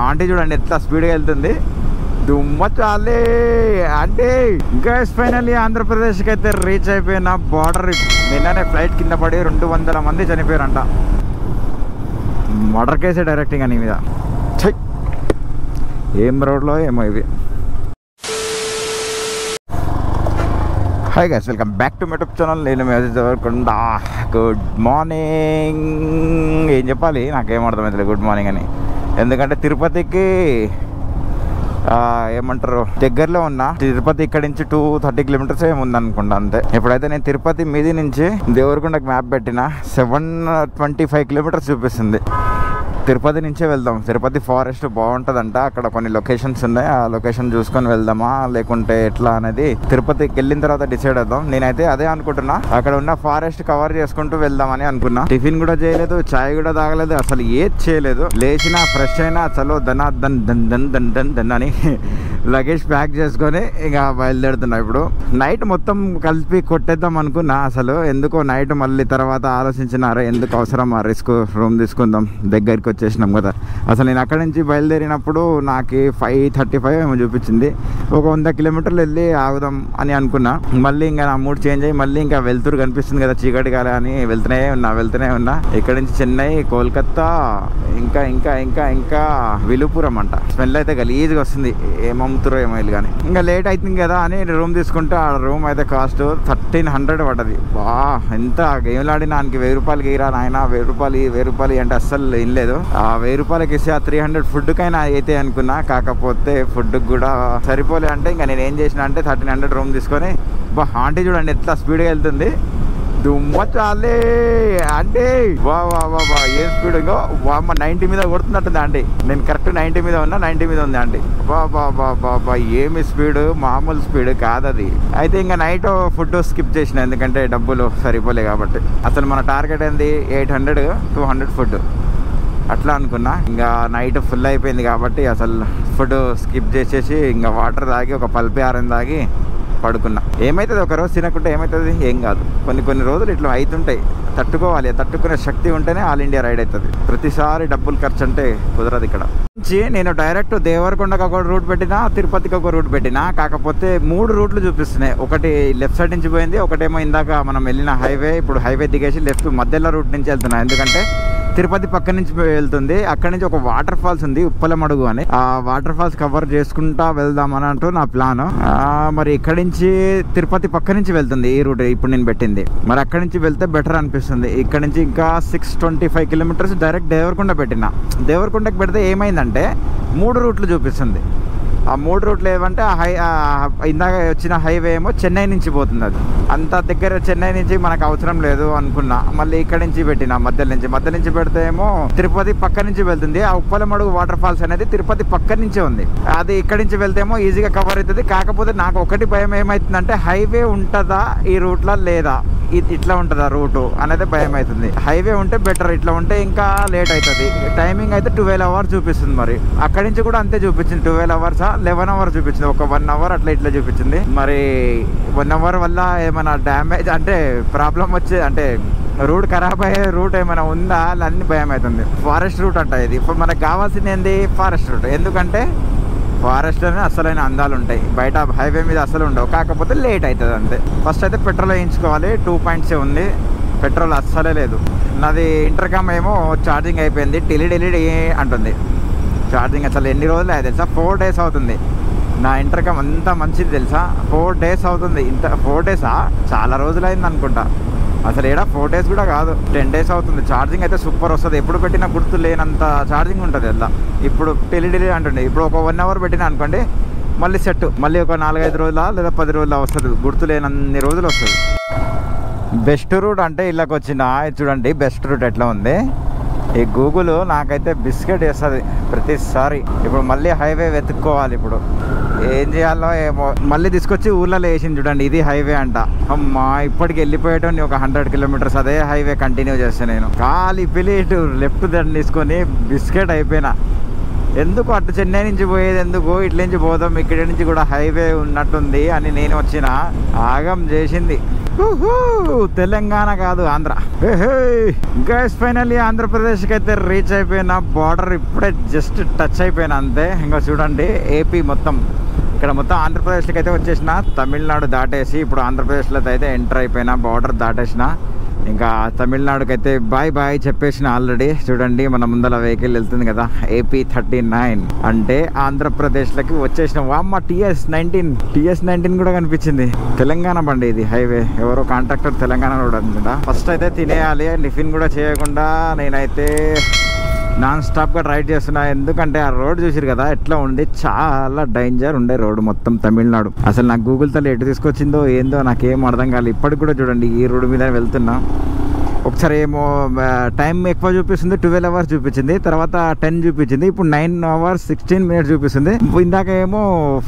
Aunty చూడండి ఎట్లా స్పీడ్గా వెళ్తుంది, దుమ్మ చాలే అంటే. ఇంకా ఫైనల్లీ ఆంధ్రప్రదేశ్కి అయితే రీచ్ అయిపోయిన. బార్డర్ నిన్ననే ఫ్లైట్ కింద పడి 200 మంది చనిపోయారంట. మర్డర్ కేసే డైరెక్ట్ ఇంకా నీ మీద. ఏం రోడ్లో ఏమో ఇవి. Hi guys, welcome back to my YouTube channel. నేను మేజర్కొండ. Good morning. ఏం చెప్పాలి నాకేం అర్థమవుతుంది గుడ్ మార్నింగ్ అని. ఎందుకంటే తిరుపతికి ఏమంటారు దగ్గరలో ఉన్నా. తిరుపతి ఇక్కడ నుంచి 230 కిలోమీటర్స్ ఏముంది అనుకుంటా అంతే. ఇప్పుడైతే నేను తిరుపతి మీది నుంచి దేవరకొండకి మ్యాప్ పెట్టిన 725 కిలోమీటర్స్ చూపిస్తుంది. తిరుపతి నుంచే వెళ్దాం. తిరుపతి ఫారెస్ట్ బాగుంటుందంట. అక్కడ కొన్ని లొకేషన్స్ ఉన్నాయి, ఆ లొకేషన్ చూసుకొని వెళ్దామా లేకుంటే ఎట్లా అనేది తిరుపతికి వెళ్ళిన తర్వాత డిసైడ్ అవుదాం. నేనైతే అదే అనుకుంటున్నా, అక్కడ ఉన్న ఫారెస్ట్ కవర్ చేసుకుంటూ వెళ్దామని అనుకున్నా. టిఫిన్ కూడా చేయలేదు, చాయ్ కూడా తాగలేదు, అసలు ఏది చేయలేదు. లేచినా ఫ్రెష్ అయినా చలో దన్ దన్ దన్ దన్ దన్ దన్ అని లగేజ్ ప్యాక్ చేసుకొని ఇక బయలుదేరుతున్నా. ఇప్పుడు నైట్ మొత్తం కలిపి కొట్టేద్దాం అనుకున్నా. అసలు ఎందుకో నైట్ మళ్ళీ తర్వాత ఆలోచించినారా, ఎందుకు అవసరం ఆ రిస్క్, రూమ్ తీసుకుందాం, దగ్గరికి వచ్చేసినాం కదా. అసలు నేను అక్కడి నుంచి బయలుదేరినప్పుడు నాకు 5:35 ఏమో చూపించింది. ఒక 100 కిలోమీటర్లు వెళ్ళి ఆగుదాం అని అనుకున్నా. మళ్ళీ ఇంకా నా మూడ్ చేంజ్ అయ్యి మళ్ళీ ఇంకా వెళ్తురు కనిపిస్తుంది కదా, చీకటి కాలే అని వెళ్తూనే ఉన్నా. ఇక్కడ నుంచి చెన్నై, కోల్కత్తా, ఇంకా ఇంకా ఇంకా ఇంకా విలుపురం అంట. స్మెల్ అయితే గలీజ్గా వస్తుంది, ఏమమ్ముతురో ఏమో ఇల్లు. కానీ ఇంకా లేట్ అవుతుంది కదా అని రూమ్ తీసుకుంటే ఆ రూమ్ అయితే కాస్ట్ 1300 పడ్డది. ఎంత గేమ్లు ఆడినానికి 1000 రూపాయలు గీరా నాయన, 1000 రూపాయలు అంటే అస్సలు ఏం లేదు. ఆ 1000 రూపాయలకి ఇస్తే ఆ 300 ఫుడ్కైనా అయితే అనుకున్నా. కాకపోతే ఫుడ్కి కూడా సరిపోలే. అంటే ఇంకా నేను ఏం చేసిన అంటే 1300 రూమ్ తీసుకొని ఆంటీ చూడండి ఎట్లా స్పీడ్గా వెళ్తుంది, దుమ్మ చాలే అంటే. వా ఏం స్పీడ్, ఇంకో 90 మీద కొడుతున్నట్టుంది ఆంటీ. నేను కరెక్ట్ 90 మీద ఉన్నా, 90 మీద ఉంది ఆంటీ. బా ఏమి స్పీడ్, మామూలు స్పీడ్ కాదు అది. అయితే ఇంకా నైట్ ఫుడ్ స్కిప్ చేసిన, ఎందుకంటే డబ్బులు సరిపోలే కాబట్టి. అసలు మన టార్గెట్ ఏంది 800, 200 ఫుడ్ అట్లా అనుకున్నా. ఇంకా నైట్ ఫుల్ అయిపోయింది కాబట్టి అసలు ఫుడ్ స్కిప్ చేసేసి ఇంకా వాటర్ తాగి ఒక పల్పి ఆరం తాగి పడుకున్నా. ఏమవుతుంది ఒక రోజు తినకుంటే ఏమవుతుంది, ఏం కాదు. కొన్ని రోజులు ఇట్లా అవుతుంటాయి, తట్టుకోవాలి. తట్టుకునే శక్తి ఉంటేనే ఆల్ ఇండియా రైడ్ అవుతుంది. ప్రతిసారి డబ్బులు ఖర్చు అంటే కుదరదు. ఇక్కడ నుంచి నేను డైరెక్ట్ దేవరకొండకు ఒక రూట్ పెట్టినా, తిరుపతికి ఒక రూట్ పెట్టినా. కాకపోతే 3 రూట్లు చూపిస్తున్నాయి. ఒకటి లెఫ్ట్ సైడ్ నుంచి పోయింది, ఒకటేమో ఇందాక మనం వెళ్ళిన హైవే. ఇప్పుడు హైవే దిగేసి లెఫ్ట్ మధ్యలో రూట్ నుంచి వెళ్తున్నా, ఎందుకంటే తిరుపతి పక్క నుంచి వెళ్తుంది. అక్కడ నుంచి ఒక వాటర్ ఫాల్స్ ఉంది, ఉప్పలమడుగు అని. ఆ వాటర్ ఫాల్స్ కవర్ చేసుకుంటా వెళ్దామని అంటూ నా ప్లాన్. మరి ఇక్కడి నుంచి తిరుపతి పక్క నుంచి వెళ్తుంది ఈ రూట్ ఇప్పుడు నేను పెట్టింది. మరి అక్కడి నుంచి వెళ్తే బెటర్ అనిపిస్తుంది. ఇక్కడ నుంచి ఇంకా 625 కిలోమీటర్స్ డైరెక్ట్ దేవరకొండ పెట్టిన. దేవరకొండకి పెడితే ఏమైందంటే 3 రూట్లు చూపిస్తుంది. ఆ 3 రూట్లు ఏమంటే ఇందాక వచ్చిన హైవే ఏమో చెన్నై నుంచి పోతుంది. అది అంత దగ్గర చెన్నై నుంచి మనకు అవసరం లేదు అనుకున్నా. మళ్ళీ ఇక్కడ నుంచి పెట్టిన మధ్య నుంచి పెడితే ఏమో తిరుపతి పక్క నుంచి వెళ్తుంది. ఆ ఉప్పలమడుగు వాటర్ ఫాల్స్ అనేది తిరుపతి పక్క నుంచే ఉంది. అది ఇక్కడ నుంచి వెళ్తేమో ఈజీగా కవర్ అవుతుంది. కాకపోతే నాకు ఒకటి భయం ఏమవుతుందంటే హైవే ఉంటుందా ఈ రూట్లో లేదా, ఇట్లా ఉంటుందా రూటు అనేది భయం అవుతుంది. హైవే ఉంటే బెటర్, ఇట్లా ఉంటే ఇంకా లేట్ అవుతుంది. టైమింగ్ అయితే 12 అవర్స్ చూపిస్తుంది. మరి అక్కడి నుంచి కూడా అంతే చూపించింది, 12 అవర్సా 11 అవర్స్ చూపించింది. ఒక 1 అవర్ అట్లా ఇట్లా చూపించింది. మరి 1 అవర్ వల్ల ఏమైనా డ్యామేజ్ అంటే ప్రాబ్లం వచ్చే, అంటే రూట్ ఖరాబ్ అయ్యే రూట్ ఏమైనా ఉందా అన్ని భయం అవుతుంది. ఫారెస్ట్ రూట్ అంట ఇది. ఇప్పుడు మనకు కావాల్సింది ఏంది, ఫారెస్ట్ రూట్. ఎందుకంటే ఫారెస్ట్లోనే అసలైన అందాలు ఉంటాయి, బయట హైవే మీద అసలు ఉండవు. కాకపోతే లేట్ అవుతుంది అంతే. ఫస్ట్ అయితే పెట్రోల్ వేయించుకోవాలి. 2 పాయింట్సే ఉంది, పెట్రోల్ అస్సలే లేదు. నాది ఇంటర్కామ్ ఏమో ఛార్జింగ్ అయిపోయింది, ఢిల్లీ అంటుంది ఛార్జింగ్. అసలు ఎన్ని రోజులు అయ్యా తెలుసా, 4 డేస్ అవుతుంది. నా ఇంటర్కామ్ అంత మంచిది తెలుసా, 4 డేస్ అవుతుంది. 4 డేసా, చాలా రోజులు అయింది అనుకుంటా. అసలు ఏడా 4 డేస్ కూడా కాదు, 10 డేస్ అవుతుంది. ఛార్జింగ్ అయితే సూపర్ వస్తుంది. ఎప్పుడు పెట్టినా గుర్తు లేనంత ఛార్జింగ్ ఉంటుంది అలా. ఇప్పుడు ఢిల్లీ అంటుండే. ఇప్పుడు ఒక 1 అవర్ పెట్టినా అనుకోండి, మళ్ళీ సెట్, మళ్ళీ ఒక 4-5 రోజుల లేదా 10 రోజుల వస్తుంది. గుర్తు లేనన్ని రోజులు వస్తుంది. బెస్ట్ రూట్ అంటే ఇళ్ళకి వచ్చిన చూడండి, బెస్ట్ రూట్ ఎట్లా ఉంది. ఈ గూగుల్ నాకైతే బిస్కెట్ వేస్తుంది ప్రతిసారి. ఇప్పుడు మళ్ళీ హైవే వెతుక్కోవాలి. ఇప్పుడు ఏం చేయాలో ఏమో. మళ్ళీ తీసుకొచ్చి ఊర్లలో వేసింది చూడండి, ఇది హైవే అంట. అమ్మా, ఇప్పటికి వెళ్ళిపోయేటోని ఒక 100 కిలోమీటర్స్ అదే హైవే కంటిన్యూ చేస్తాను నేను. ఖాళీ పిలిటు లెఫ్ట్ దాన్ని తీసుకొని బిస్కెట్ అయిపోయినా. ఎందుకు అటు చెన్నై నుంచి పోయేది ఎందుకు, ఇట్ల నుంచి పోదాం, ఇక్కడి నుంచి కూడా హైవే ఉన్నట్టుంది అని నేను వచ్చిన. ఆగం చేసింది. తెలంగాణ కాదు ఆంధ్ర. గైస్ ఫైనల్లీ ఆంధ్రప్రదేశ్కి అయితే రీచ్ అయిపోయిన. బార్డర్ ఇప్పుడే జస్ట్ టచ్ అయిపోయినా అంతే. ఇంకా చూడండి ఏపీ మొత్తం ఇక్కడ మొత్తం ఆంధ్రప్రదేశ్కి అయితే వచ్చేసిన. తమిళనాడు దాటేసి ఇప్పుడు ఆంధ్రప్రదేశ్లో అయితే ఎంటర్ అయిపోయినా. బార్డర్ దాటేసిన. ఇంకా తమిళనాడుకి అయితే బాయ్ బాయ్ చెప్పేసిన ఆల్రెడీ. చూడండి మన ముందర వెహికల్ వెళ్తుంది కదా AP 39 అంటే ఆంధ్రప్రదేశ్లకి వచ్చేసిన. వామ్మ TS19 కూడా కనిపించింది. తెలంగాణ బండి ఇది, హైవే. ఎవరో కాంట్రాక్టర్ తెలంగాణ రోడ్ అనుకుంటా. ఫస్ట్ అయితే తినేయాలి. టిఫిన్ కూడా చేయకుండా నేనైతే నాన్ స్టాప్ గా డ్రైవ్ చేస్తున్నా. ఎందుకంటే ఆ రోడ్ చూసిరు కదా ఎట్లా ఉంది. చాలా డేంజర్ ఉండే రోడ్ మొత్తం తమిళనాడు. అసలు నాకు గూగుల్ తల్లి ఎటు తీసుకొచ్చిందో ఏందో నాకేం అర్థం కాలేదు. ఇప్పటికి కూడా చూడండి ఈ రోడ్ మీద వెళ్తున్నా. ఒకసారి ఏమో టైం ఎక్కువ చూపిస్తుంది, 12 hours చూపించింది. తర్వాత 10 చూపించింది. ఇప్పుడు 9 hours 16 minutes చూపిస్తుంది. ఇందాక ఏమో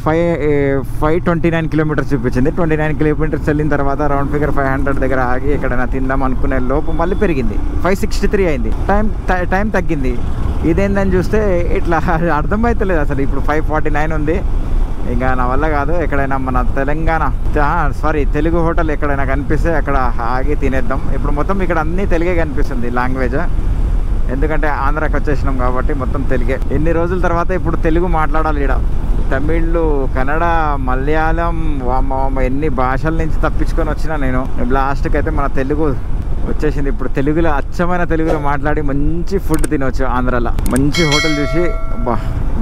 529 kilometers చూపించింది. 29 kilometers వెళ్ళిన తర్వాత రౌండ్ ఫిగర్ 500 దగ్గర ఆగి ఎక్కడైనా తిందాం అనుకునే లోపు మళ్ళీ పెరిగింది. 563 అయింది. టైం తగ్గింది. ఇదేందని చూస్తే ఇట్లా అర్థమైతలేదు అసలు. ఇప్పుడు 549 ఉంది. ఇంకా నా వల్ల కాదు. ఎక్కడైనా మన తెలుగు హోటల్ ఎక్కడైనా కనిపిస్తే అక్కడ ఆగి తినేద్దాం. ఇప్పుడు మొత్తం ఇక్కడ అన్నీ తెలుగే కనిపిస్తుంది లాంగ్వేజ్. ఎందుకంటే ఆంధ్రాకి వచ్చేసినాం కాబట్టి మొత్తం తెలుగే. ఎన్ని రోజుల తర్వాత ఇప్పుడు తెలుగు మాట్లాడాలి ఇక్కడ. తమిళ్, కన్నడ, మలయాళం, ఎన్ని భాషల నుంచి తప్పించుకొని వచ్చినా నేను. లాస్ట్కి అయితే మన తెలుగు వచ్చేసింది. ఇప్పుడు తెలుగులో అచ్చమైన తెలుగులో మాట్లాడి మంచి ఫుడ్ తినవచ్చు ఆంధ్రాలో. మంచి హోటల్ చూసి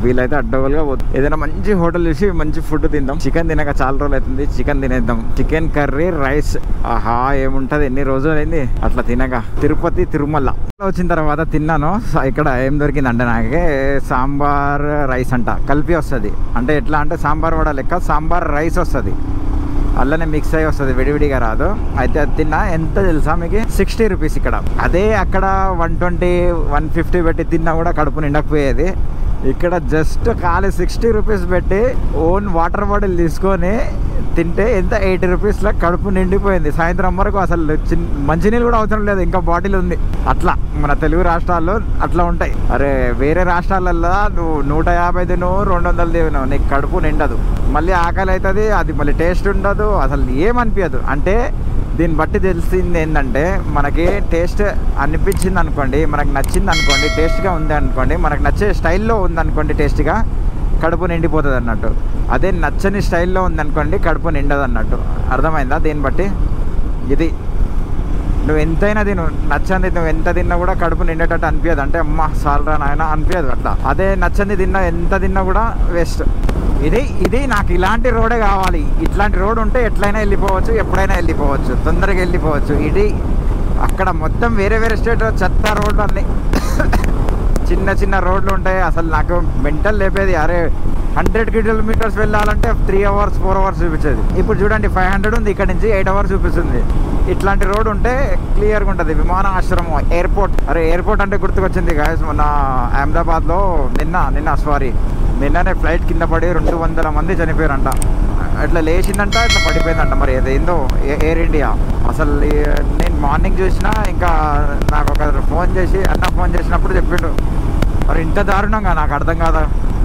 వీలైతే అడ్డగోలుగా ఏదైనా మంచి హోటల్ చూసి మంచి ఫుడ్ తిందాం. చికెన్ తినక చాలా రోజులు అవుతుంది. చికెన్ తినేద్దాం. Chicken curry rice. ఆహా ఏముంటది. ఎన్ని రోజులు అయింది అట్లా తినక. తిరుపతి తిరుమల వచ్చిన తర్వాత తిన్నాను. ఇక్కడ ఏం దొరికిందంటే నాకే సాంబార్ రైస్ అంట కలిపి వస్తుంది. అంటే ఎట్లా అంటే సాంబార్ వడ లెక్క సాంబార్ రైస్ వస్తుంది. అల్లనే మిక్స్ అయ్యి వస్తుంది, విడివిడిగా రాదు. అయితే అది తిన్నా. ఎంత తెలుసా మీకు? 60 rupees ఇక్కడ. అదే అక్కడ 120 150 పెట్టి తిన్నా కూడా కడుపు నిండకపోయేది. ఇక్కడ జస్ట్ ఖాళీ 60 rupees పెట్టి ఓన్ వాటర్ బాటిల్ తీసుకొని తింటే ఎంత 80 rupeesలో కడుపు నిండిపోయింది. సాయంత్రం వరకు అసలు మంచినీళ్ళు కూడా అవసరం లేదు, ఇంకా బాటిల్ ఉంది. అట్లా మన తెలుగు రాష్ట్రాల్లో అట్లా ఉంటాయి. అరే వేరే రాష్ట్రాలల్లో నువ్వు 150 తిను 200 తిను నీకు కడుపు నిండదు. మళ్ళీ ఆకలి అవుతుంది. అది మళ్ళీ టేస్ట్ ఉండదు, అసలు ఏమనిపించదు. అంటే దీన్ని బట్టి తెలిసింది ఏంటంటే మనకి టేస్ట్ అనిపించింది అనుకోండి, మనకు నచ్చింది అనుకోండి, టేస్ట్గా ఉంది అనుకోండి, మనకు నచ్చే స్టైల్లో ఉందనుకోండి, టేస్ట్గా కడుపు నిండిపోతుంది అన్నట్టు. అదే నచ్చని స్టైల్లో ఉందనుకోండి కడుపు నిండదు అన్నట్టు. అర్థమైందా? దీన్ని బట్టి ఇది నువ్వు ఎంతైనా తిను, నచ్చంది నువ్వు ఎంత తిన్నా కూడా కడుపు నిండేటట్టు అనిపించదు. అంటే అమ్మ సాలరా నాయన అనిపించదు అట్లా. అదే నచ్చంది తిన్నా ఎంత తిన్నా కూడా వేస్ట్. ఇది నాకు ఇలాంటి రోడే కావాలి. ఇట్లాంటి రోడ్ ఉంటే ఎట్లయినా వెళ్ళిపోవచ్చు, ఎప్పుడైనా వెళ్ళిపోవచ్చు, తొందరగా వెళ్ళిపోవచ్చు. ఇది అక్కడ మొత్తం వేరే స్టేట్ చెత్త రోడ్లు అన్నీ చిన్న రోడ్లు ఉంటాయి. అసలు నాకు మెంటల్ లేపేది. అరే 100 kilometers వెళ్ళాలంటే 3 hours 4 hours చూపించేది. ఇప్పుడు చూడండి 500 ఉంది, ఇక్కడ నుంచి 8 hours చూపిస్తుంది. ఇట్లాంటి రోడ్ ఉంటే క్లియర్గా ఉంటుంది. విమానాశ్రమం, ఎయిర్పోర్ట్. అరే ఎయిర్పోర్ట్ అంటే గుర్తుకొచ్చింది గాయస్. మొన్న అహ్మదాబాద్లో నిన్ననే ఫ్లైట్ కింద పడి 200 మంది చనిపోయారంట. ఇట్లా లేచిందంట, ఇట్లా పడిపోయిందంట. మరి అదేందో ఎయిర్ ఇండియా. అసలు నేను మార్నింగ్ చూసినా, ఇంకా నాకు ఒక ఫోన్ చేసినప్పుడు చెప్పిండు. మరి ఇంత దారుణంగా నాకు అర్థం కాదా.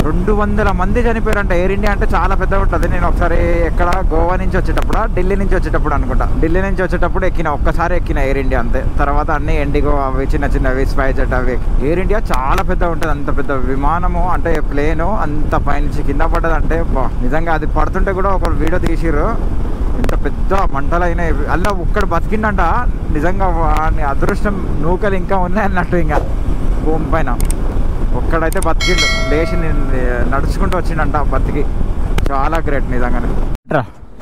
200 మంది చనిపోయారంట. ఎయిర్ ఇండియా అంటే చాలా పెద్ద ఉంటుంది. నేను ఒకసారి ఎక్కడ గోవా నుంచి వచ్చేటప్పుడు, ఢిల్లీ నుంచి వచ్చేటప్పుడు అనుకుంటా, ఢిల్లీ నుంచి వచ్చేటప్పుడు ఒక్కసారి ఎక్కిన ఎయిర్ ఇండియా అంతే. తర్వాత అన్ని ఇండిగో అవి చిన్నవి స్పైజెట్ అవి. ఎయిర్ ఇండియా చాలా పెద్ద ఉంటుంది. అంత పెద్ద విమానము అంటే ప్లేను అంత పైనుంచి కింద పడ్డదంటే నిజంగా అది పడుతుంటే కూడా ఒక వీడియో తీసిర్రు. ఇంత పెద్ద మంటలైన అలా ఒక్కడు బతికిండంట. నిజంగా వాని అదృష్టం నూకలు ఇంకా ఉన్నాయి అన్నట్టు. ఇంకా భూమి పైన ఒక్కడైతే బతికిండు, లేచి నడుచుకుంటూ వచ్చిండంట బతికి. చాలా గ్రేట్ నిజంగానే.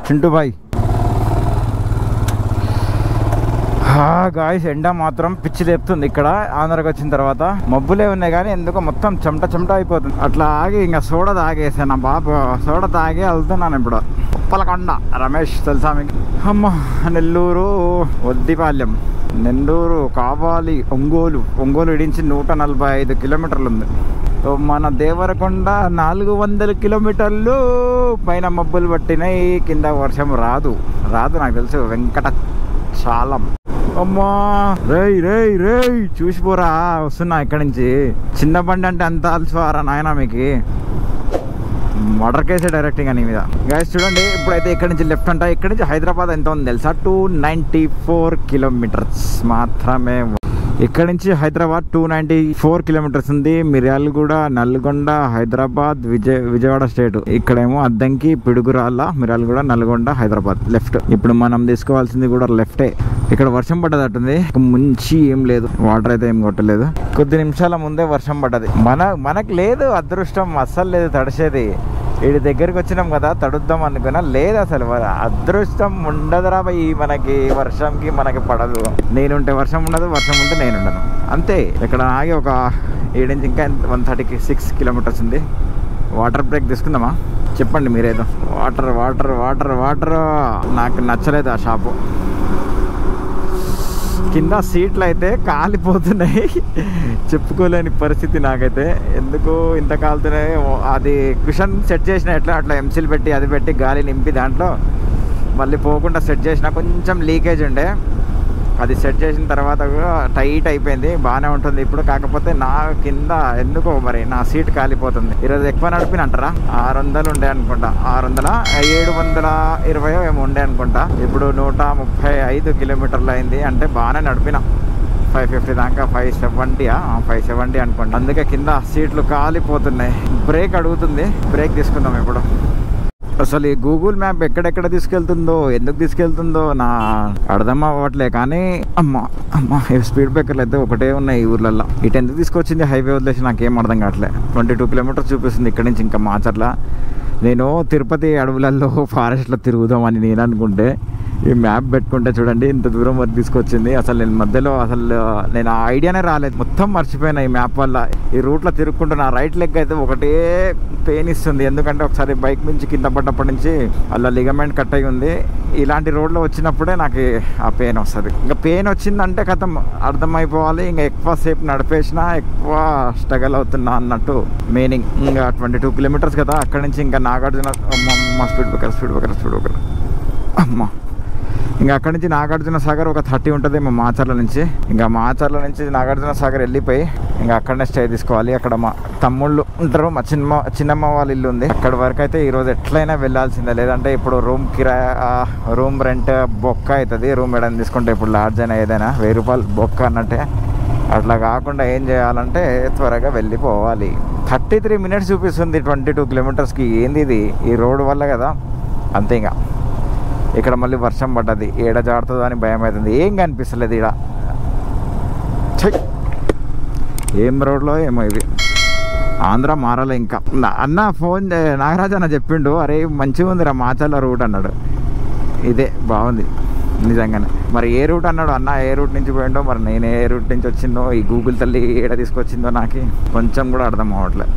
చింటూ బాయ్. గాయస్ ఎండ మాత్రం పిచ్చి లేపుతుంది ఇక్కడ. ఆంధ్రాకి వచ్చిన తర్వాత మబ్బులే ఉన్నాయి కానీ ఎందుకో మొత్తం చెమట అయిపోతుంది. అట్లా ఆగి ఇంకా సోడా తాగేసాను. బాబు సోడా తాగి వెళ్తున్నాను ఇప్పుడు. ఉప్పలకొండ రమేష్ తెలుసా మీకు? అమ్మ నెల్లూరు, వద్దిపాలెం, నెల్లూరు, కావాలి, ఒంగోలు ఇడించి 145 kilometers ఉంది. మన దేవరకొండ 400 kilometers. పైన మబ్బులు పట్టినాయి, కింద వర్షం రాదు నాకు తెలుసు. వెంకటాచలం. అమ్మా రేయ్ చూసిపోరా వస్తున్నా ఇక్కడి నుంచి. చిన్న బండి అంటే అంత అలసిపోరా నాయన మీకు. మర్డర్ కేసే డైరెక్ట్ గా నీ మీద. గైస్ చూడండి, ఇప్పుడైతే ఇక్కడ నుంచి లెఫ్ట్ అంట. ఇక్కడ నుంచి హైదరాబాద్ ఎంత ఉంది తెలుసా? 294 కిలోమీటర్స్ మాత్రమే. ఇక్కడ నుంచి హైదరాబాద్ 294 కిలోమీటర్స్ ఉంది. మిర్యాలగూడ, నల్గొండ, హైదరాబాద్, విజయవాడ స్టేట్. ఇక్కడేమో అద్దంకి, పిడుగురాళ్ళ, మిర్యాలగూడ, నల్గొండ, హైదరాబాద్ లెఫ్ట్. ఇప్పుడు మనం తీసుకోవాల్సింది కూడా లెఫ్టే. ఇక్కడ వర్షం పడ్డదట్టుంది, ముంచి ఏం లేదు, వాటర్ అయితే ఏం కొట్టలేదు. కొద్ది నిమిషాల ముందే వర్షం పడ్డది. మనకు లేదు అదృష్టం, అస్సలు లేదు తడిసేది. వీడి దగ్గరికి వచ్చినాం కదా తడుద్దాం అనుకున్నా, లేదు అసలు అదృష్టం ఉండదురా భయ్. మనకి వర్షంకి మనకి పడదు. నేనుంటే వర్షం ఉండదు, వర్షం ఉంటే నేను ఉండను, అంతే. ఇక్కడ ఆగి ఒక 7 నుంచి ఇంకా 136 కిలోమీటర్స్ ఉంది. వాటర్ బ్రేక్ తీసుకుందామా? చెప్పండి మీరేదో. Water water water water. నాకు నచ్చలేదు ఆ షాపు. కింద సీట్లు అయితే కాలిపోతున్నాయి, చెప్పుకోలేని పరిస్థితి నాకైతే. ఎందుకు ఇంత కాలుతున్నాయి? అది కుషన్ సెట్ చేసిన ఎట్లా అట్లా ఎంసీలు పెట్టి అది పెట్టి గాలి నింపి దాంట్లో మళ్ళీ పోకుండా సెట్ చేసిన. కొంచెం లీకేజ్ ఉండే, అది సెట్ చేసిన తర్వాత కూడా టైట్ అయిపోయింది, బాగానే ఉంటుంది ఇప్పుడు. కాకపోతే నా కింద ఎందుకో మరి నా సీట్ కాలిపోతుంది. ఈరోజు ఎక్కువ నడిపినంటారా? 600 ఉండే అనుకుంటా, 720 ఏమో ఉండే అనుకుంటా. ఇప్పుడు 135 కిలోమీటర్లు అయింది, అంటే బాగానే నడిపిన. 550 దాకా, 570 అనుకోండి. అందుకే కింద సీట్లు కాలిపోతున్నాయి. బ్రేక్ అడుగుతుంది, బ్రేక్ తీసుకుందాం ఇప్పుడు. అసలు ఈ గూగుల్ మ్యాప్ ఎక్కడెక్కడ తీసుకెళ్తుందో, ఎందుకు తీసుకెళ్తుందో నా అర్థం అవ్వట్లే. కానీ అమ్మ స్పీడ్ బ్రేకర్లు అయితే ఒకటే ఉన్నాయి ఈ ఊర్లలో. ఇటు ఎందుకు తీసుకొచ్చింది హైవే వదిలేసి నాకేం అర్థం కావట్లే. 22 కిలోమీటర్స్ చూపిస్తుంది ఇక్కడ నుంచి ఇంకా మాచర్ల. నేను తిరుపతి అడవులలో ఫారెస్ట్లో తిరుగుదామని నేను అనుకుంటే, ఈ మ్యాప్ పెట్టుకుంటే చూడండి ఇంత దూరం వరకు తీసుకొచ్చింది. అసలు నేను మధ్యలో నేను ఆ ఐడియానే రాలేదు, మొత్తం మర్చిపోయినా ఈ మ్యాప్ వల్ల. ఈ రూట్లో తిరుగుకుంటున్నా, రైట్ లెగ్ అయితే ఒకటే పెయిన్ ఇస్తుంది. ఎందుకంటే ఒకసారి బైక్ నుంచి కింద పడ్డప్పటి నుంచి అలా లిగమెంట్ కట్ అయి ఉంది. ఇలాంటి రోడ్లో వచ్చినప్పుడే నాకు ఆ పెయిన్ వస్తుంది. ఇంకా పెయిన్ వచ్చిందంటే కథం అర్థమైపోవాలి, ఇంకా ఎక్కువ సేపు నడిపేసినా ఎక్కువ స్ట్రగల్ అవుతున్నా అన్నట్టు మీనింగ్. ఇంకా 22 కిలోమీటర్స్ కదా, అక్కడి నుంచి ఇంకా నాగార్జున స్పీడ్ బ్రేకర్ అమ్మ. ఇంకా అక్కడి నుంచి నాగార్జున సాగర్ ఒక 30 ఉంటుంది మా మాచర్ల నుంచి. ఇంకా మాచర్ల నుంచి నాగార్జున సాగర్ వెళ్ళిపోయి ఇంకా అక్కడనే స్టే తీసుకోవాలి. అక్కడ మా తమ్ముళ్ళు ఉంటారు, మా చిన్నమ్మ వాళ్ళ ఇల్లు ఉంది. అక్కడి వరకు అయితే ఈరోజు ఎట్లయినా వెళ్ళాల్సిందే, లేదంటే ఇప్పుడు రూమ్ రెంట్ బొక్క అవుతుంది. రూమ్ ఏదైనా తీసుకుంటే ఇప్పుడు లాడ్జ్ అయినా ఏదైనా 1000 రూపాయలు బొక్క అన్నట్టే. అట్లా కాకుండా ఏం చేయాలంటే త్వరగా వెళ్ళిపోవాలి. 33 మినిట్స్ చూపిస్తుంది 22 కిలోమీటర్స్కి. ఏంది ఇది? ఈ రోడ్డు వల్ల కదా, అంతే. ఇంకా ఇక్కడ మళ్ళీ వర్షం పడ్డది, ఏడ జాడుతుందో అని భయం అవుతుంది. ఏం కనిపిస్తలేదు ఇక్కడ. ఏం రోడ్లో ఏమో ఇది. ఆంధ్ర మారాలి ఇంకా. అన్న ఫోన్ నాగరాజ్ అన్న చెప్పిండు, అరే మంచిగా ఉందిరా మాచర్ల రూట్ అన్నాడు. ఇదే బాగుంది నిజంగానే. మరి ఏ రూట్ అన్నాడు అన్న, ఏ రూట్ నుంచి పోయిండో, మరి నేను ఏ రూట్ నుంచి వచ్చిందో, ఈ గూగుల్ తల్లి ఏడ తీసుకొచ్చిందో నాకు కొంచెం కూడా అర్థం అవ్వట్లేదు.